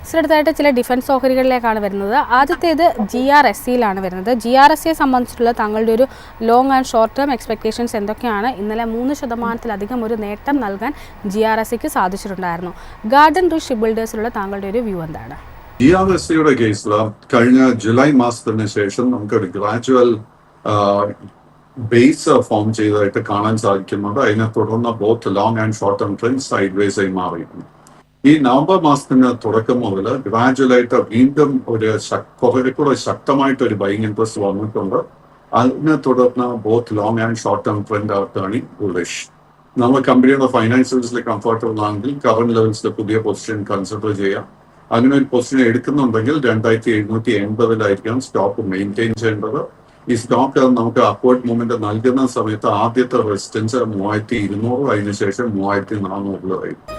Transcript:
Next അടുത്തായിട്ട് ചില defence ഓഹരികളിലേക്കാണ് വരുന്നത്. ആദ്യത്തേത് GRSCയിലാണ് വരുന്നത്. GRSCയെ സംബന്ധിച്ചിട്ടുള്ള താങ്കളുടെ ഒരു long and short term expectations എന്തൊക്കെയാണ്? ഇന്നലെ 3% ഒരു നേട്ടം നൽകാൻ GRSCക്ക് സാധിച്ചിട്ടുണ്ടായിരുന്നു. ഗാർഡൻ റിച്ച് ഷിപ്പ് ബിൽഡേഴ്സിലുള്ള താങ്കളുടെ ഒരു വ്യൂ എന്താണ്? GRSCയുടെ കേസിൽ കഴിഞ്ഞ ജൂലൈ മാസത്തിന് ശേഷം നമുക്കൊരു ഗ്രാജുവൽ ബേസ് ഫോം ചെയ്തതായിട്ട് കാണാൻ സാധിക്കുന്നുണ്ട്. അതിനെ തുടർന്ന് both long and short term trend side vase ആയി മാറിയിരുന്നു. ഈ നവംബർ മാസത്തിന് തുടക്കം മുതൽ ഗ്രാജുവലായിട്ട് വീണ്ടും കുറെ കൂടെ ശക്തമായിട്ടൊരു ബൈങ് ഇൻട്രസ്റ്റ് വന്നിട്ടുണ്ട്. അതിനെ തുടർന്ന് both long and short term trend are turning bullish. നമ്മൾ കമ്പനിയുടെ ഫൈനാൻഷ്യൽസിൽ കംഫർട്ടബിൾ ആണെങ്കിൽ കറന്റ് ലെവൽസിൽ പുതിയ പൊസിഷൻ കൺസിഡർ ചെയ്യാം. അങ്ങനെ ഒരു പൊസിഷൻ എടുക്കുന്നുണ്ടെങ്കിൽ 2780 സ്റ്റോക്ക് മെയിൻറ്റെയിൻ ചെയ്യേണ്ടത്. ഈ സ്റ്റോക്ക് നമുക്ക് അപ്വേർഡ് മൂവ്മെന്റ് നൽകുന്ന സമയത്ത് ആദ്യത്തെ റെസിസ്റ്റൻസ് 3200, അതിനുശേഷം 3400